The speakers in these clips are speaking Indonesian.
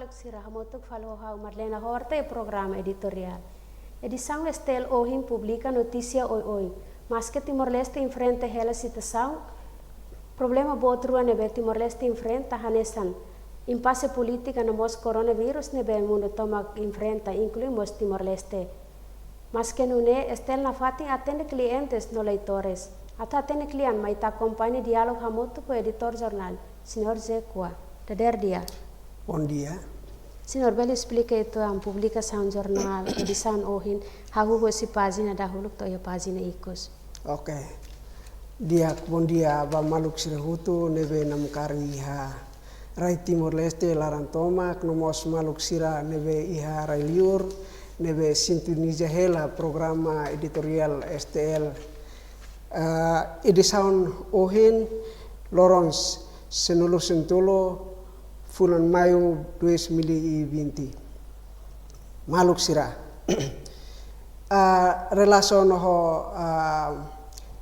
maluk sirah hamotuk falohau Marlena Horta e programa Editorial. Edisaun STL ohim publica notícia oi. Mas que Timor-Leste enfrenta ela situação, problema botrua nebe Timor-Leste enfrenta hanesan impasse política no mos coronavírus nebe mundo toma enfrenta incluímos Timor-Leste. Mas que não é STL na fatin atende clientes no leitores. Até atende cliente, mas está acompanha diálogo hamotu com o editor jornal, senhor Zé Kua. Dader dia. Bom dia. Senhor, bela explica itu a publicação jornal, Edisaun ohin, hagu si página dahulu to ya página ikos. Oke. Dia bom dia ba maluk sirahutu nebe namkari iha rai Timor-Leste larantoma knomos maluk sira nebe iha rai liur nebe sintonisa hela programa Editorial STL. Edisaun ohin Lawrence senulu sentolo bulan Maiu 2020. Maluk sira. Relason ho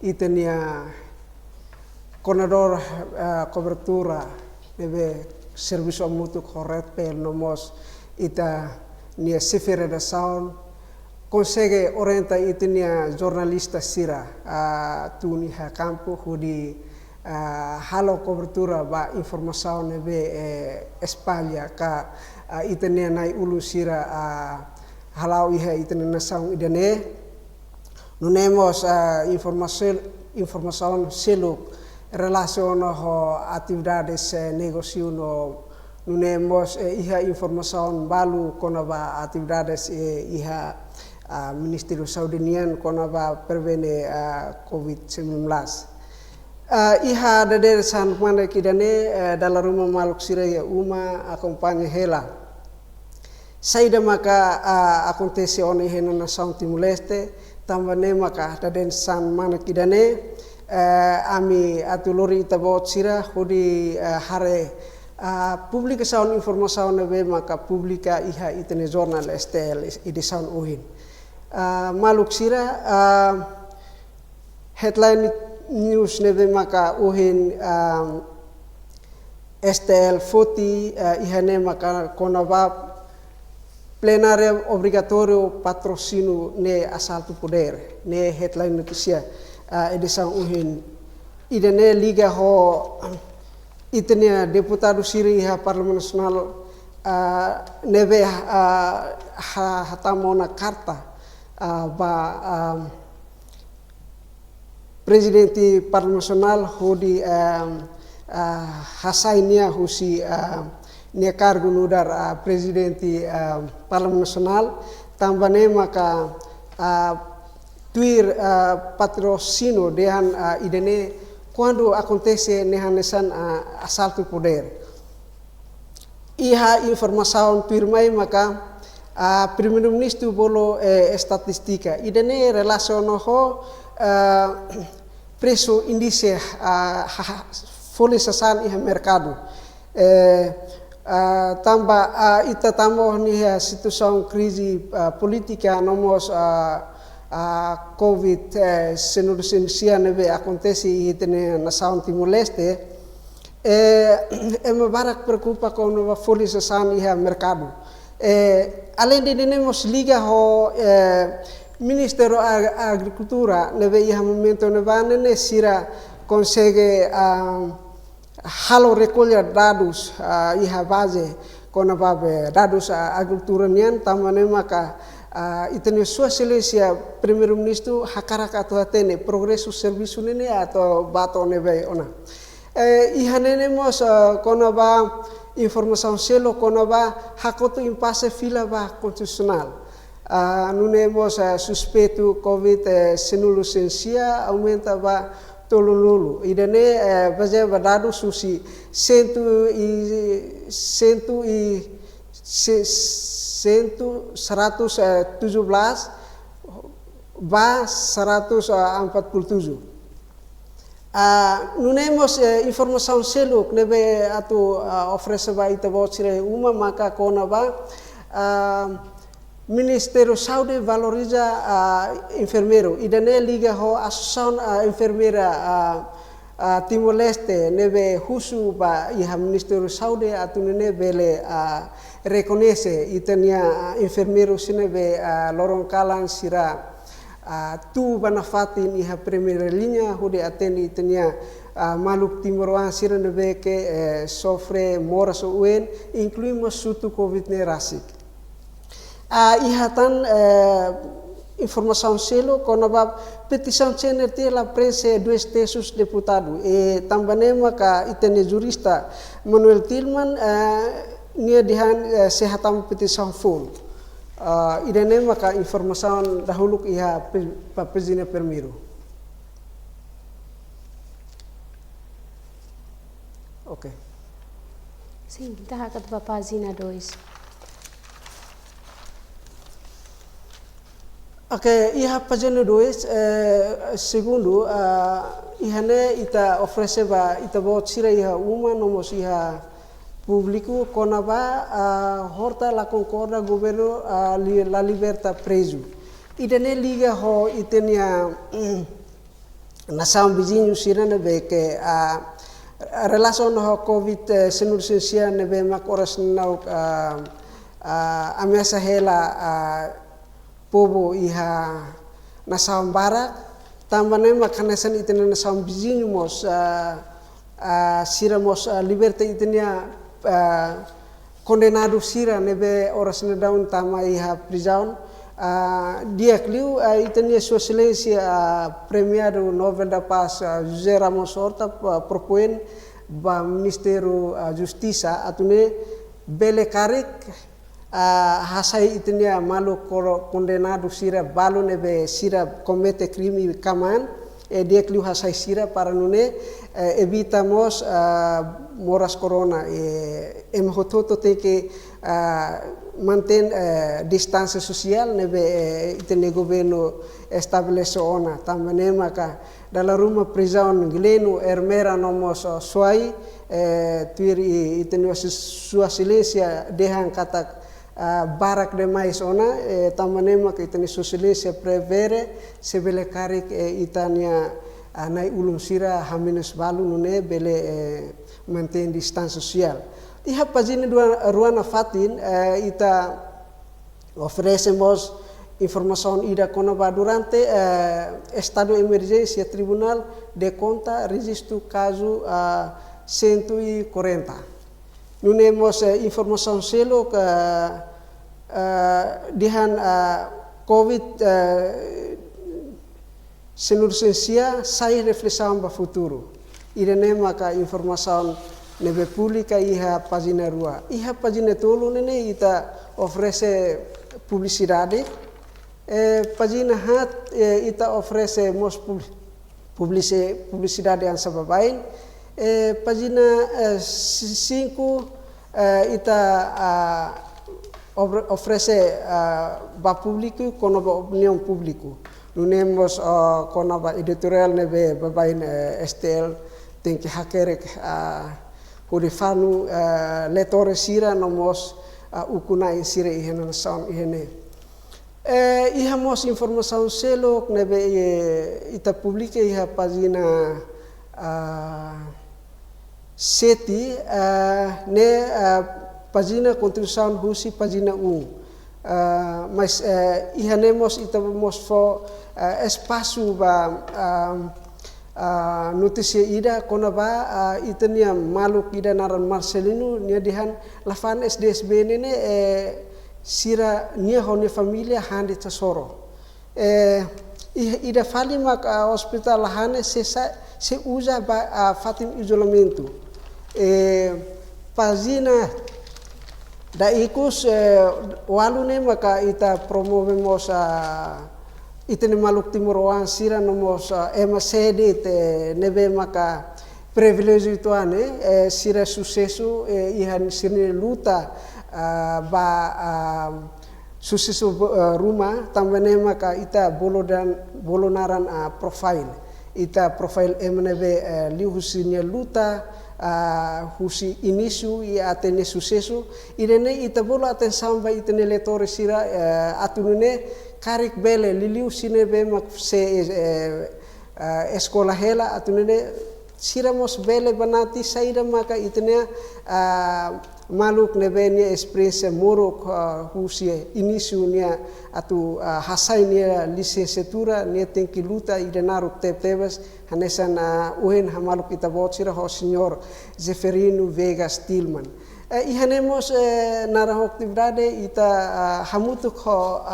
itenia coordinador cobertura nebe serviço mutu correto pel nomos ita nia sefera da sound consegue orienta itenia jornalista sira tuni ha campo hudi halo cobertura ba informação nebe espalha ka itenia nai ulu sira halau iha itenia nação idane nunemos informação seluk relação ho atividades negócio no nunemos iha informação balu konaba atividades iha Ministério Saudinian konaba prevene COVID-19. Iha dader san mana kidane dalam rumah maluk siraya uma acompanha hela. Saida maka acontece oni hena nação Timor-Leste tambane maka daden san mana kidane ami atulori tabot sira hudi hare publicação informação nebe maka publica iha itene jornal STL Edisaun ohin. Maluk sira headline news nebe maka ohin STL 40 ihane maka konaba plenário obrigatório patrocínio ne assalto poder ne headline notícia Edisaun ohin idene liga ho itenia deputado siri ha Parlemen Nasional nebe hatamona karta ba presidente Parlemen Nasional hudi hasainia husi nia cargo nudar presidente Parlemen Nasional tambane maka tuir patrocínio dehan idene quando acontece nehanesan assalto poder iha informação tuir mai maka primeiro-ministro bolo estatística idene relaciono ho preço índice folha sasan iha mercado tamba ita tamo ni situação crise política nomos COVID-19 nebe acontece itene nação Timor-Leste me barak preocupa com a folha sasan iha mercado além de temos liga ho Ministério da Agricultura nebe iha momento nebe ne sira consegue halo recolher dados iha base kona babe dados agricultura nian tamane maka itene sua selesia primeiro-ministro hakarak atau atene progresso serviço nene atau bato nebe ona iha nene mos kona ba informação selo kona ba hakoto impasse fila ba constitucional nunemos suspeito COVID-19 aumenta ba tolulu idane baje badado susi 117 ba 147 nunemos informação seluk nebe atu oferece ba itabot sire uma maka kona ba Ministério Saúde valoriza enfermeiro idane liga ho associação enfermeira Timor Leste nebe husu ba iha Ministerio Saudi atunene bele reconhece itania enfermeiro sinebe lorong kalan sira tu banafatin iha primeira linha hude atende itania maluk Timoroan sira nebe que sofre moras uen incluímos sutu Covid nerasik. Iha tan informação selo konabab petição CNRT la prese 2 terços deputado e tambanema ka itene jurista Manuel Tilman nia dihan sehatam petição full idenema ka informação dahulu iha presiden primeiro. Ok. Sim, tá kat papazina 2. Ok, iha pagina 2, segundo, ihane ita oferece ba ita bot sira iha uma nomos iha público conaba horta la concorda governo la liberta preso. Idane liga ho itenia nação vizinho sira nebe que relação ho Covid senursensia nebe makoras nau ameaça hela povo iha nação barak tambane makanesan itena nação vizinho mos sira mos liberta itenia condenado sira nebe oras nedaun tama iha prisão dia kliu itenia sua silência premiado Nobel da Paz José Ramos Horta propõe ba Ministério Justiça atune bele karik hasai itenia malu condenado sira balu nebe sira comete crime kaman dia kliu hasai sira para nune evitamos moras corona emhototo tem que mantém distância social nebe itene governo estabelece ona também maka dalam rumah prisão gileno ermera nomos suai tuiri itene sua silência dehan kata barak demais ona tamanema que itani socialista prevere sebele karik itania nai ulung sira haminus balu nune bele mantém distância social. Iha pagina ruana fatin ita oferecemos informação ida conaba durante estado de emergência tribunal de conta registro caso 140. Nunemos informação selo que dihan Covid senursensia sai reflexão ba futuro. Irene maka informação nebe pública iha pagina rua. Iha pagina tolo nene ita oferece publicidade. Pagina hat ita oferece mos publicidade yang sababain. Pagina 5 ita oferece ba público com ba opinião público. Nunemos com ba editorial nebe babain STL tem que hakerek hurifanu letore sira nomos ukuna sira ihena nação ihene. Ihamos informação selo nebe ita publica iha pagina seti ne pagina contribuição husi pagina mas ihanemos itamos fo espaço ba notícia ida konaba itania maluk ida naran Marcelino nia dihan lafan SDSB nene sira nia hone família hande tesoro ida fali mak hospital lahane se usa fatim isolamento pagina da ikus walune maka ita promovemos itene maluk Timoroan sira nomos sede te nebe maka privilégio ituane sira sucesso ihan sirne luta sucesso rumah tambane maka ita bolonaran profile ita profile MNB lihusinya luta husi início e atene sucesso irene ita bolo atenção vai itene letore sira atunune karik bele liliu sine be mak se escola hela atunune siramos bele banati saira maka itenia maluk nebenia experiência morok husia início nia atu hasai nia licenciatura nia tem que luta e denaru tebas hanesa na uhen hamaluk kita botsira ho senhor Zeferino Vegas Tillman ihanemos nara actividade ita hamutuk ho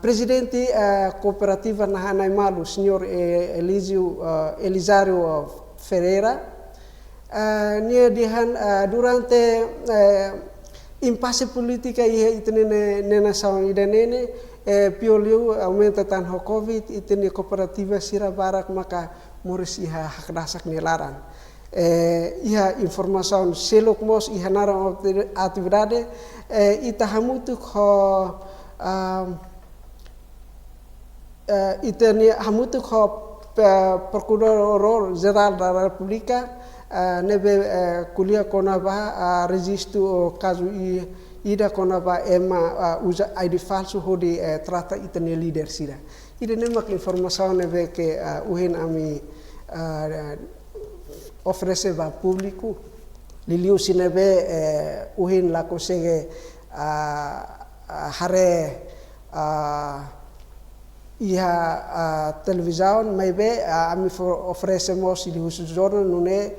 presidente cooperativa na Hanai Malu senhor Elisario Ferreira nia dihan durante impasse politica itene nena saung idanene pioliu aumenta tan ho covid itene cooperativa sira barak maka muris iha hakdasak ni larang iha informasaun selok mos iha nara atividade ita hamutuk ho itene hamutuk ho Procurador Geral da República nebe kuliah konaba registro caso ida konaba ema usa ID falso hodi trata itene leader sida ida nemak informação nebe que uhen ami oferece va público liliu sinebe uhen la consegue hare iha televisão maybe ami oferecemos di khusus jornal nune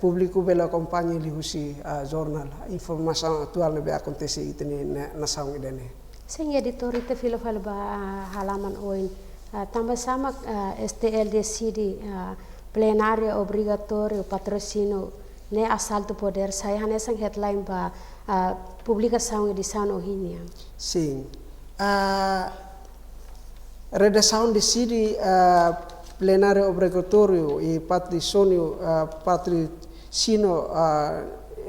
público bela acompanha di khusus jornal informação atual nebe acontece itene na saung idane sem editor te filo ba halaman oin tambah sama STL decide plenário obrigatório patrocínio ne assalto poder saya hanesang headline ba publicação Edisaun ohinia sim Redação decide plenário obrigatório e patrocínio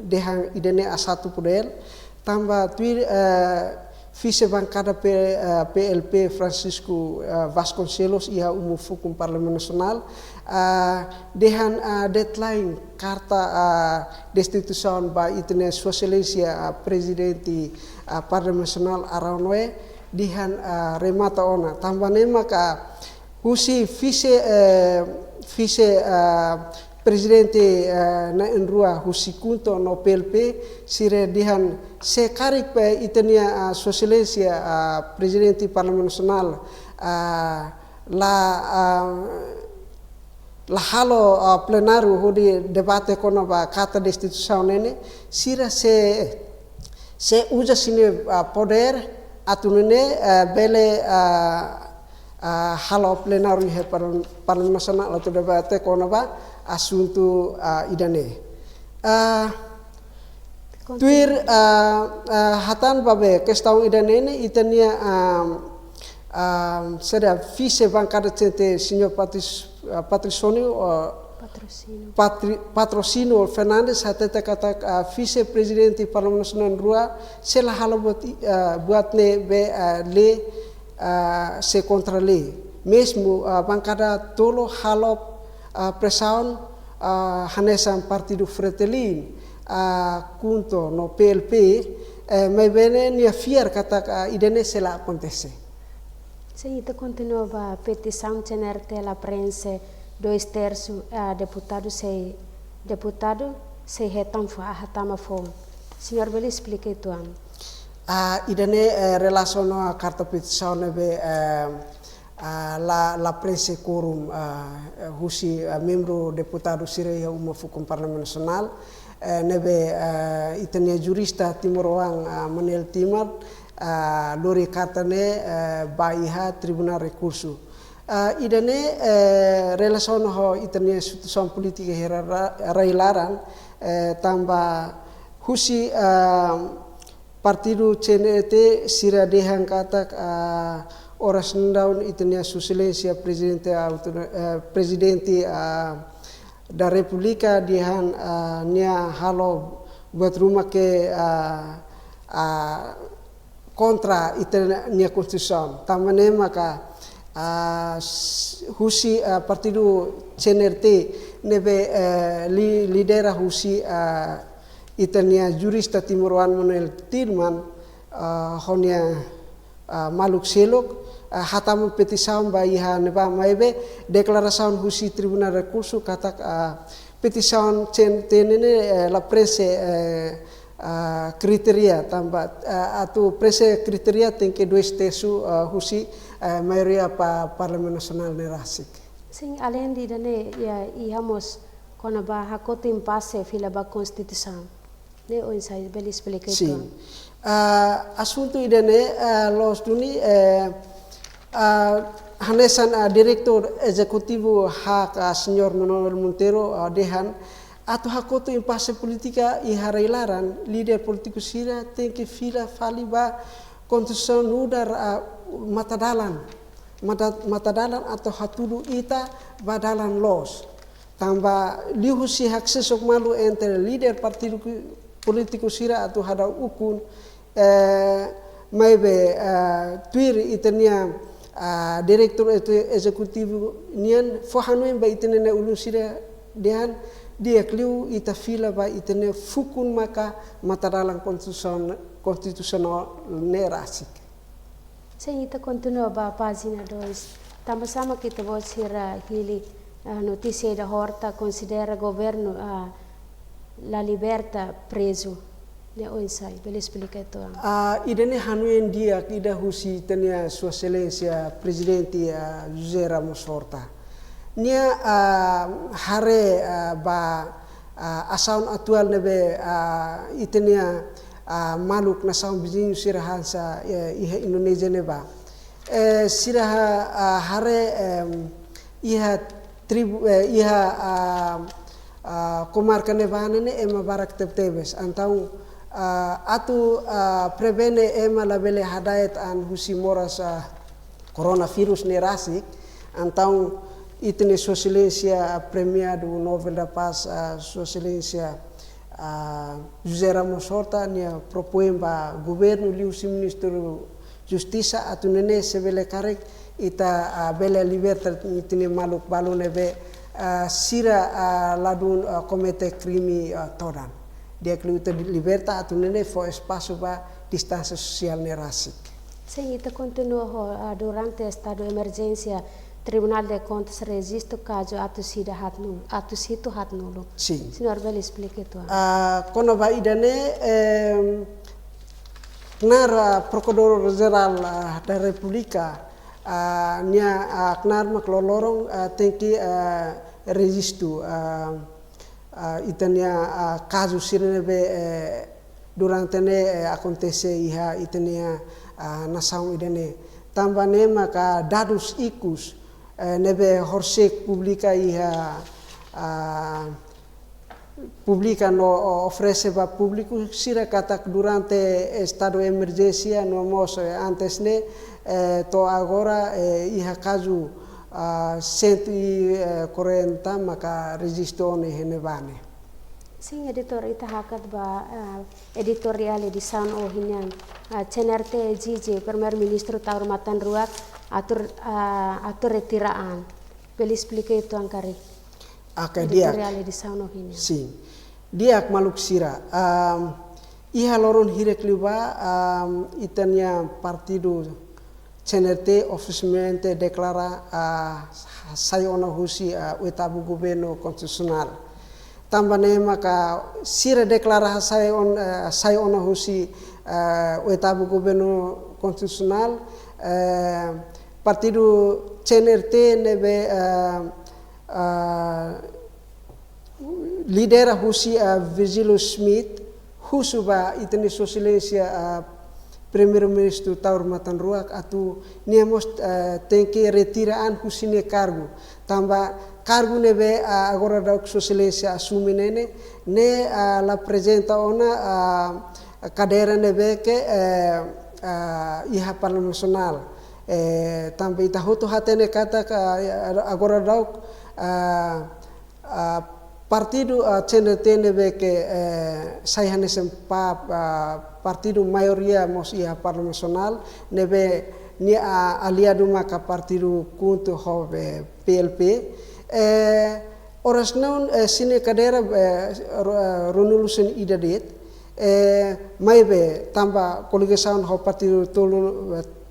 dehang idene asatu poder tambah tuir vice bancada PLP Francisco Vasconcelos ia umufukum Parlemen Nasional dehan deadline karta destituição ba itene sosialisia presidente Parlemen Nasional Aranwe dihan remata ona tambah nema ka husi vice presidente na enrua husi kunto no PLP sire dihan sekarik pe itenia sosialisia presidente Parlemen Nasional la halo plenário hodi debate kona ba kata destituição nene sira se uja sine poder atunune bele halo plenário he Parlemen Nasional atau debate kona ba assunto idane tuir hatan babe questão idane ne itania será vice bancada tente senhor Patrocínio Fernandes hateta kata vice presidente Parlemen Nasional Rua sela halo buat ne be le se contra le mesmo bancada tolo halo pressão hanesan Partido Fretilin kunto no PLP mai bene nia fiar kata idene sela acontece sim itu continua ba petição tenerte la prensa 2/3 deputado se retam hatama fom senhor beli explique itu idane relação a carta petição nebe la prensa quorum husi membro deputado sire uma fukum Parlemen Nasional nebe itania jurista timoroang Manel Timar lori cartane baiha tribunal recurso idane relação ho itania instituição politika railaran tambah husi partido CNT sira dehang katak oras ndaun itania sosialisia presidente da República dihan nia halo buat rumah ke kontra itania konstitusi tamane maka husi partido CNT nebe lidera husi itania jurista timoroan Manuel Tillman honia maluk selok hatamu petisaun ba iha neba maibe deklarasaun husi tribunal recurso katak petisaun tenene la prese kriteria tambah atau prese kriteria tengke dua stesu husi mayoria Parlemen Nasional nerasik. Sing além de dane ya ihamos kona ba hakoto impasse fila ba konstituição. Ne o insai beli explica itu. Sim. Assunto idane los duni hanesan direktur eksekutivo hak Senyor Manuel Montero dehan atau hakoto impasse politika iharailaran lider politikus sira tengke fila fali ba konstitusi nudar matadalan atau hatudu ita badalan los tambah lihusi hak sesok malu entre lider partido politiku sira atau hada ukun maibe tuir itania direktur eksekutif nian fohanuin ba itene ulun sira dehan dia kliu ita fila ba itene fukun maka matadalan konstitusional nerasik. Sem ita continua ba página 2. Também sama kita vou sira hili notícia da horta considera governo la liberta preso. Ne o insai, beli explica itu. Idene hanuin dia ida husi tenia sua excelência presidente José Ramos Horta. Nia hare ba asaun atual nebe itenia maluk na saun bijinyu sirahansa iha Indonesia neba. Siraha hare iha tribu iha comarca nevana ne ema barak tebes antau atu prevene ema labele hadayat an husi moras coronavirus nerasik antau itene sua excelência premiado Nobel da Paz sua excelência José Ramos Horta nia propõe ba governo liu si ministro justiça atu nene sebele karek ita bele liberta itene maluk balu nebe sira ladun komite krimi todan dia kluita liberta atu nene fo espaço ba distância social nerasik. Sim, ita continua durante estado de emergência Tribunal de Contas registra o caso atusido hat nulo. Sim. Senhor, bele explique itu. Kono ba idane knar Procurador Geral da República nia knar maklolorong tengki registro itania caso sirnebe durante ne acontece iha itania nação idane tambane maka dados ikus nebe horsek publica iha publica no oferece para público sira katak durante estado de emergência no moço antes ne to agora iha caso 140 maka registro ne henebane. Sim, editor ita hakat ba editorial Edisaun ohinian cenerte jiji primeiro-ministro taur matan ruak atur retiraan. Beli explica itu angkari. Editorial Edisaun ohinian. Sim. Dia maluk sira. Iha loron hirek liba itania partido cenerte oficialmente declara saya ona husi oitavo governo constitucional. Tambane maka sira deklara saya ona husi oitavo governo constitucional partido CNRT nebe lidera husi Virgilio Smith husuba itene sua excelência primeiro-ministro taur matan ruak atu niamos tengke retiraan husine cargo tamba cargo nebe agora da sua excelência assume ne la presenta ona cadeira nebe que iha Parlamento Nacional tamba ita hoto hatene kata agora da partido CNT nebe que saya hanesem partido maioria mos iha Parlamento Nacional nebe ni aliado maka partido kuntu hove PLP oras non sine kadera renulusen idadet maibe tamba koligasaun ho partido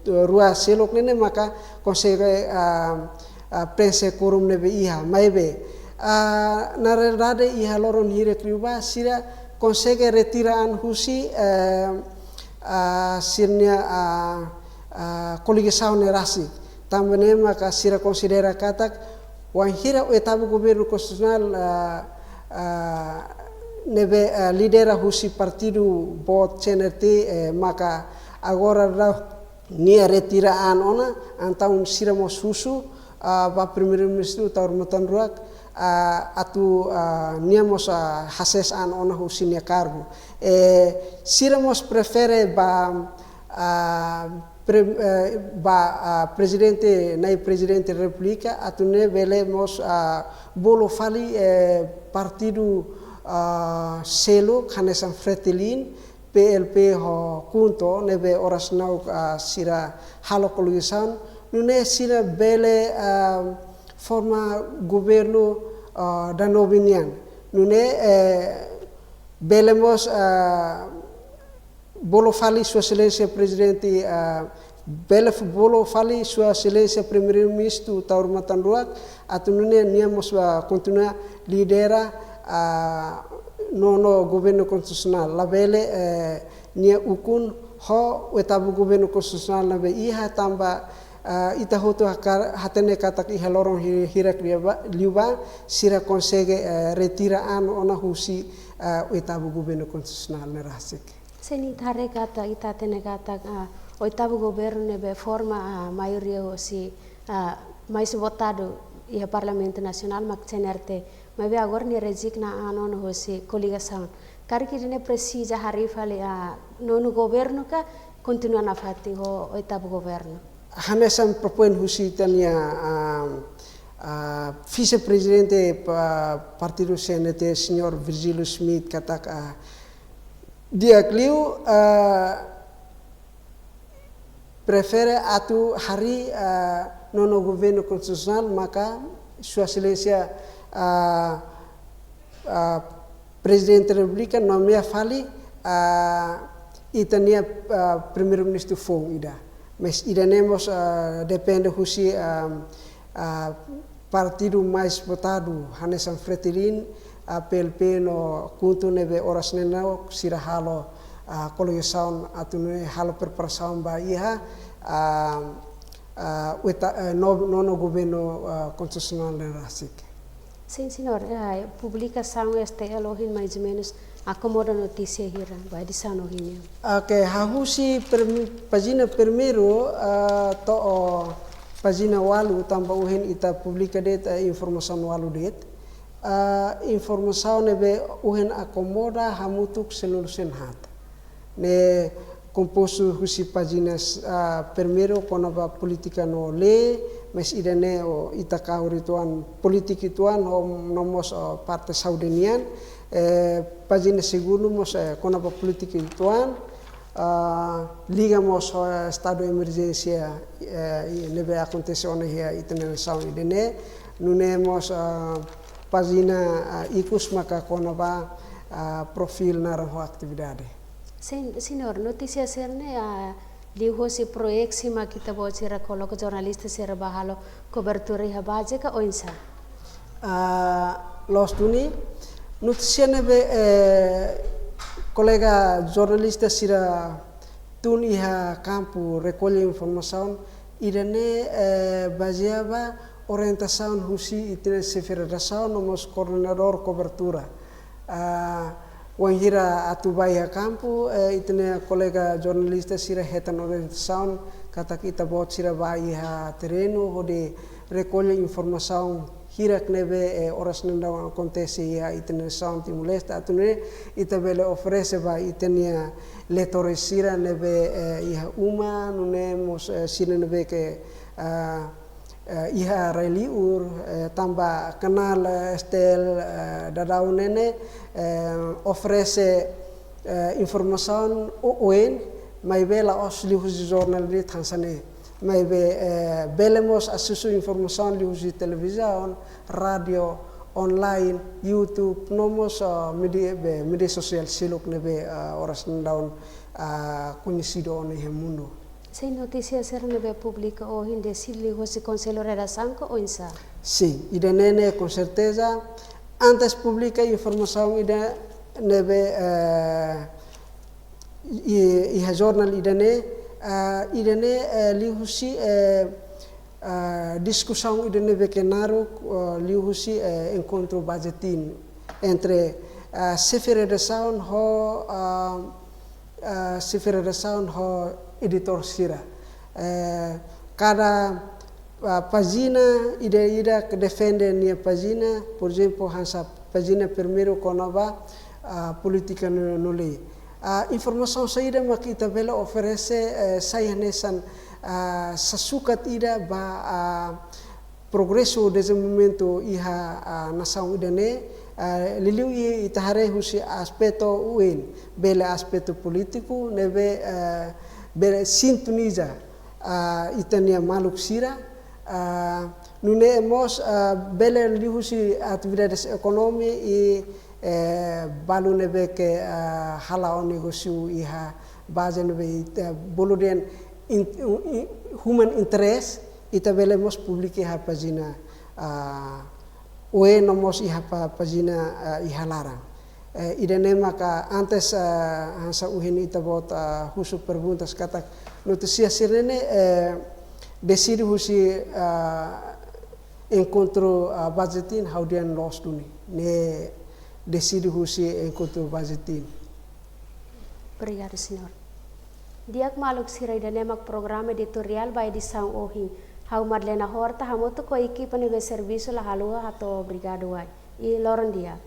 rua selok nene maka konsege prense kurum nebe iha maibe narerade iha loron hire kriuba sira konsege retiraan husi sirnya coligação nerasi também maka sira considera katak wan hira oitavo governo constitucional nebe lidera husi partido bot CNT maka agora nia retiraan ona antau sira mos husu ba primeiro-ministro taur matanruak atu niamos hases an ona husinia cargo sira mos prefere presidente nai presidente república atu ne velemos bolo fali partido selo kanesan fretilin PLP ho kunto nebe oras nau sira halo coligação nune sira bele forma governo danovinian nune belemos bolo fali sua excelência presidente bele bolo fali sua excelência primeiro-ministro taur matanruak atu nune niamos continua lidera nono governo constitucional la bele nia ukun ho oitavo governo constitucional na be iha tamba ita hoto hatene katak iha lorong hirak liuba sira consegue retiraan ona husi oitavo governo constitucional na rasik seni thare kata ita tene katak oitavo governo nebe forma maioria hosi mais votado iha parlamento nacional mak CNRT mas agora ne resigna anon hosi coligação kari kirine precisa harifali nono governo ka continua na fati ho oitavo governo hanesan propõe husi tania vice-presidente partido CNT senhor Virgílio Smith katak dia kliu prefere atu hari nono governo constitucional maka sua excelência presidente da república nomea fali itania primeiro-ministro fong ida mas iremos depende husi partido mais votado hanesan fretilin PLP no kuntu nebe oras nenau sira halo coligação atune halo preparação ba iha nono governo constitucional na rasik. Sim, senhor, publicação STL ohin mais ou menos acomoda notícia hira, vai Edisaun ohin. Okay, hahusi pagina primeiro to pagina walu tamba ohin ita publica det informação walu det. Informação nebe ohin acomoda hamutuk solution hat. Ne composto husi paginas primeiro konava politika no le mas idane o itaka urituan politik ituan o nomos parte saudenian pagina segundo mos konava politik ituan ligamos estado de emergência nebe aconteceu na hia internação idane nunemos pagina ikus maka konava profil na atividade. Senhor, notícia serne liu hosi proyeksi ma kita bawa cira kolok jornalista sera bahalo cobertura iha básica ou insa? Los tuni notícia nebe colega jornalista sira tun iha campo recolhe informação irane baseava orientação husi itene federação nomos coordenador cobertura Wanhira atubai campo itene colega jornalista sira hetan orientação kata kita bot sira bai terreno hode recolhe informação hirak nebe oras nenda acontece ia itene sound timulesta atune itabele oferece bai itenia letore sira nebe iha uma nunemos sira nebe ke iha reliur tamba kanal STL dadau nene oferece informação oen mai bela os livros de jornal de Tanzânia mai belemos asusu informação livros de televisão radio online YouTube nomos media sosial siluk nebe oras daun conhecido no mundo. Sem notícia ser nebe pública hoje em decidi o conselho de redação ou insa? Sim, ida nene com certeza. Antes publica informação ida nebe e jornal ida ne lihusi discussão ida nebe kenaro lihusi encontro budgeting entre Edisaun ho editor sira. Cada página ida que defende nia página, por exemplo, hansa página primeiro conova política no lei. Informação saída makita bela oferece saya nesan sasukat ida ba progresso desenvolvimento iha nação ida ne liliu itahare husi aspecto uin bela aspecto político nebe bela sintoniza itania maluk sira nune emos bela lihusi atividades ekonomi e balu nebe ke hala negócio iha base nebe boludian human interest ita bela mos publique ha pagina oe nomos iha pagina iha larang idene maka antes hansa uhini ita bota husu perguntas kata notícia sirene decide husi encontro budgeting haudian loss duni ne decide husi encontro budgeting. Obrigado, senhor. Diak maluk sirai dan emak program editorial by Edisaun ohi. Hau Madlena Horta hamoto ko equipa nebe serviço la halua hato obrigado ai. E Loren dia.